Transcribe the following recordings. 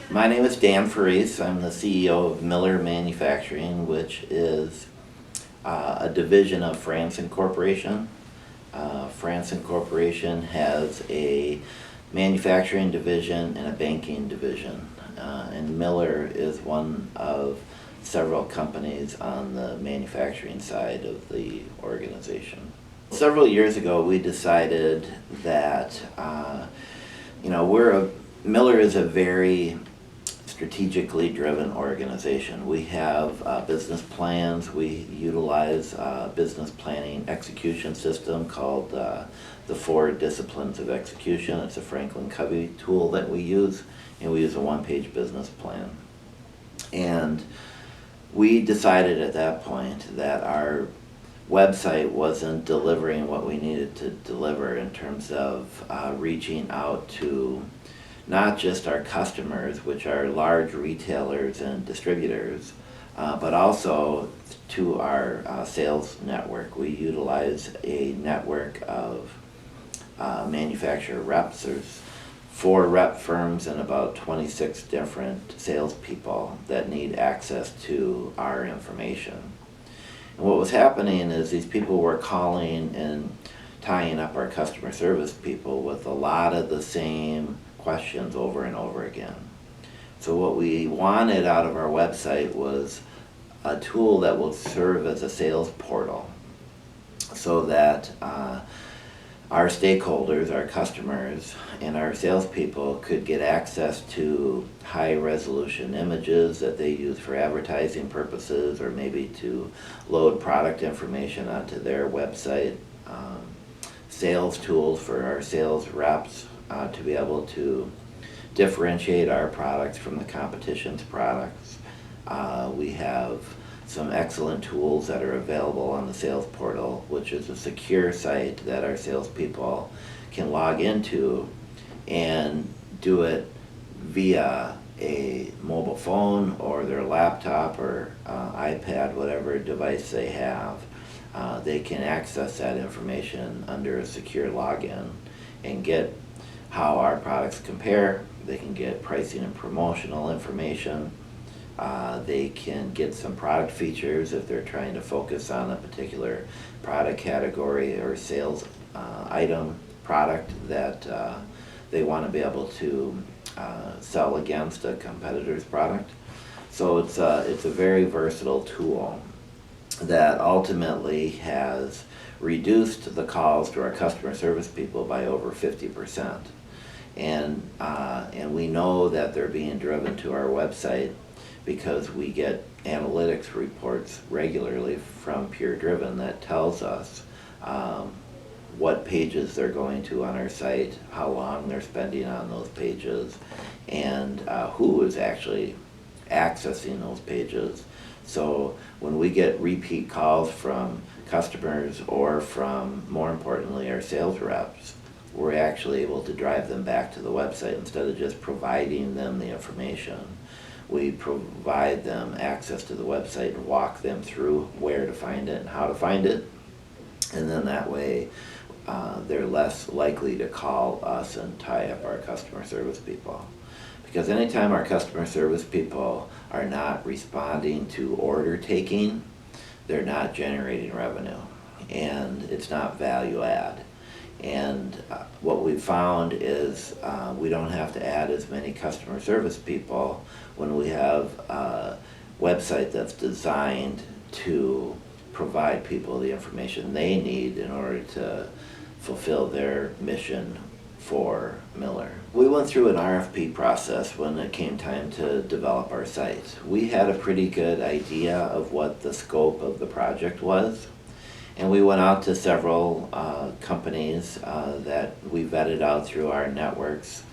My name is Dan Ferrise. I'm the CEO of Miller Manufacturing, which is a division of Franson Corporation. Franson Corporation has a manufacturing division and a banking division. And Miller is one of several companies on the manufacturing side of the organization. Several years ago, we decided that, Miller is a very strategically driven organization. We have business plans. We utilize a business planning execution system called the 4 Disciplines of Execution. It's a Franklin Covey tool that we use, and we use a one-page business plan. And we decided at that point that our website wasn't delivering what we needed to deliver in terms of reaching out to not just our customers, which are large retailers and distributors, but also to our sales network. We utilize a network of manufacturer reps. There's 4 rep firms and about 26 different salespeople that need access to our information. And what was happening is these people were calling and tying up our customer service people with a lot of the same questions over and over again. So what we wanted out of our website was a tool that will serve as a sales portal so that our stakeholders, our customers, and our salespeople could get access to high resolution images that they use for advertising purposes or maybe to load product information onto their website. Sales tools for our sales reps to be able to differentiate our products from the competition's products. We have some excellent tools that are available on the sales portal, which is a secure site that our salespeople can log into and do it via a mobile phone or their laptop or iPad, whatever device they have. They can access that information under a secure login and get how our products compare. They can get pricing and promotional information. They can get some product features if they're trying to focus on a particular product category or sales item product that they want to be able to sell against a competitor's product. So it's a very versatile tool that ultimately has reduced the calls to our customer service people by over 50%. And we know that they're being driven to our website because we get analytics reports regularly from PureDriven that tells us what pages they're going to on our site, how long they're spending on those pages, and who is actually accessing those pages. So when we get repeat calls from customers or from, more importantly, our sales reps, we're actually able to drive them back to the website instead of just providing them the information. We provide them access to the website and walk them through where to find it and how to find it. And then that way they're less likely to call us and tie up our customer service people. Because anytime our customer service people are not responding to order taking, they're not generating revenue and it's not value add. And what we've found is we don't have to add as many customer service people when we have a website that's designed to provide people the information they need in order to fulfill their mission for Miller. We went through an RFP process when it came time to develop our site. We had a pretty good idea of what the scope of the project was. And we went out to several companies that we vetted out through our networks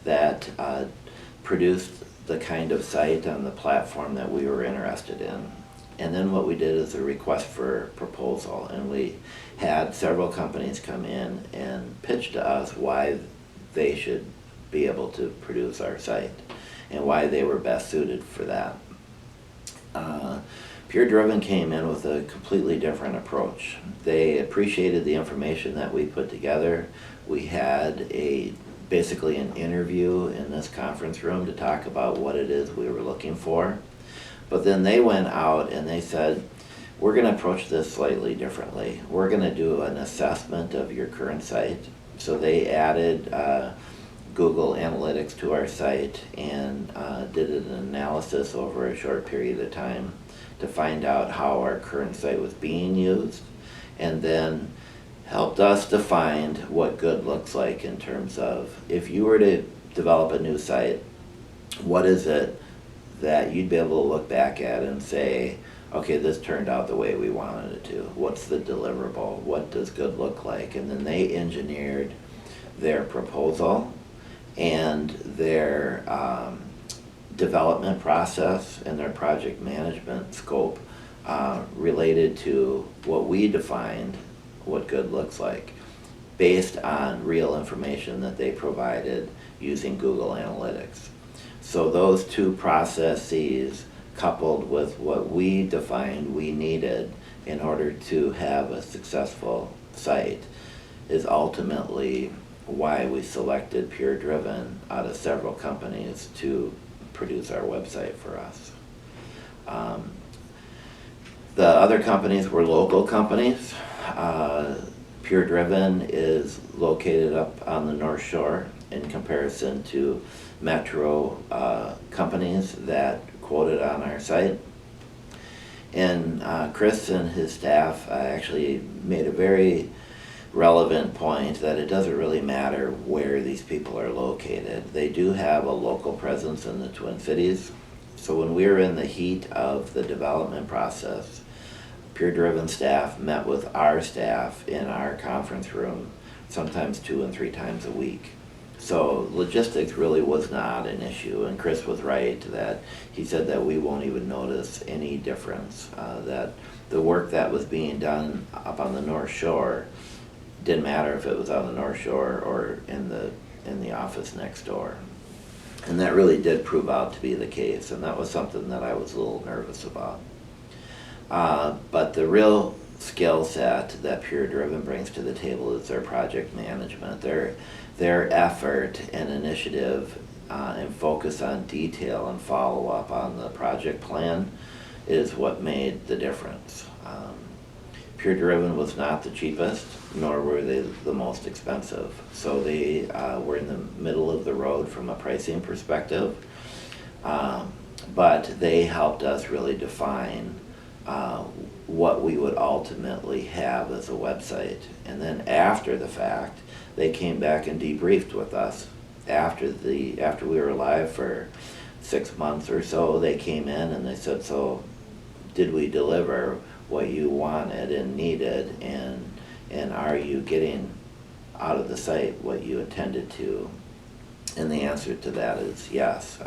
that produced the kind of site on the platform that we were interested in. And then what we did is a request for proposal, and we had several companies come in and pitch to us why they should be able to produce our site and why they were best suited for that. PureDriven came in with a completely different approach. They appreciated the information that we put together. We had a basically an interview in this conference room to talk about what it is we were looking for. But then they went out and they said, we're going to approach this slightly differently. We're going to do an assessment of your current site. So they added Google Analytics to our site and did an analysis over a short period of time to find out how our current site was being used, and then helped us define what good looks like in terms of, if you were to develop a new site, what is it that you'd be able to look back at and say, okay, this turned out the way we wanted it to. What's the deliverable? What does good look like? And then they engineered their proposal and their development process and their project management scope related to what we defined what good looks like, based on real information that they provided using Google Analytics. So those two processes, coupled with what we defined we needed in order to have a successful site, is ultimately why we selected PureDriven out of several companies to produce our website for us. The other companies were local companies. PureDriven is located up on the North Shore in comparison to metro companies that quoted on our site. And Chris and his staff actually made a very relevant point that it doesn't really matter where these people are located. They do have a local presence in the Twin Cities. So when we were in the heat of the development process, PureDriven staff met with our staff in our conference room sometimes 2 and 3 times a week. So logistics really was not an issue, and Chris was right that he said that we won't even notice any difference, that the work that was being done up on the North Shore didn't matter if it was on the North Shore or in the office next door. And that really did prove out to be the case, and that was something that I was a little nervous about. But the real skill set that PureDriven brings to the table is their project management. Their effort and initiative and focus on detail and follow up on the project plan is what made the difference. PureDriven was not the cheapest, nor were they the most expensive. So they were in the middle of the road from a pricing perspective, but they helped us really define what we would ultimately have as a website. And then after the fact, they came back and debriefed with us. After we were live for 6 months or so, they came in and they said, so did we deliver what you wanted and needed, and are you getting out of the site what you intended to? And the answer to that is yes.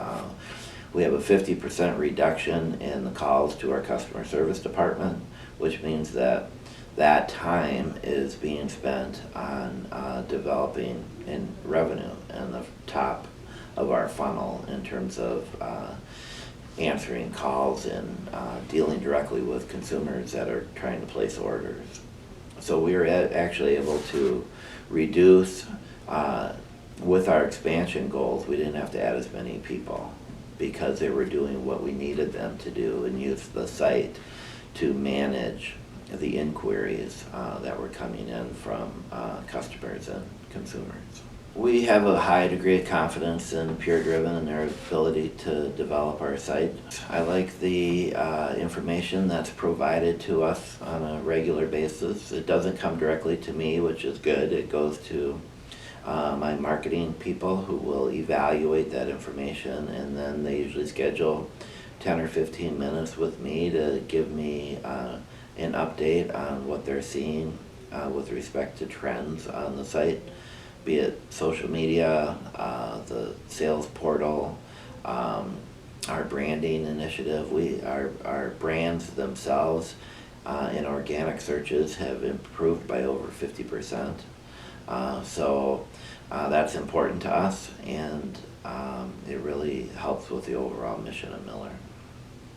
We have a 50% reduction in the calls to our customer service department, which means that that time is being spent on developing in revenue and the top of our funnel in terms of answering calls and dealing directly with consumers that are trying to place orders. So we were actually able to reduce, with our expansion goals, we didn't have to add as many people because they were doing what we needed them to do and use the site to manage the inquiries that were coming in from customers and consumers. We have a high degree of confidence in PureDriven and their ability to develop our site. I like the information that's provided to us on a regular basis. It doesn't come directly to me, which is good. It goes to my marketing people who will evaluate that information, and then they usually schedule 10 or 15 minutes with me to give me an update on what they're seeing with respect to trends on the site, be it social media, the sales portal, our branding initiative. Our brands themselves in organic searches have improved by over 50%. So that's important to us, and it really helps with the overall mission of Miller.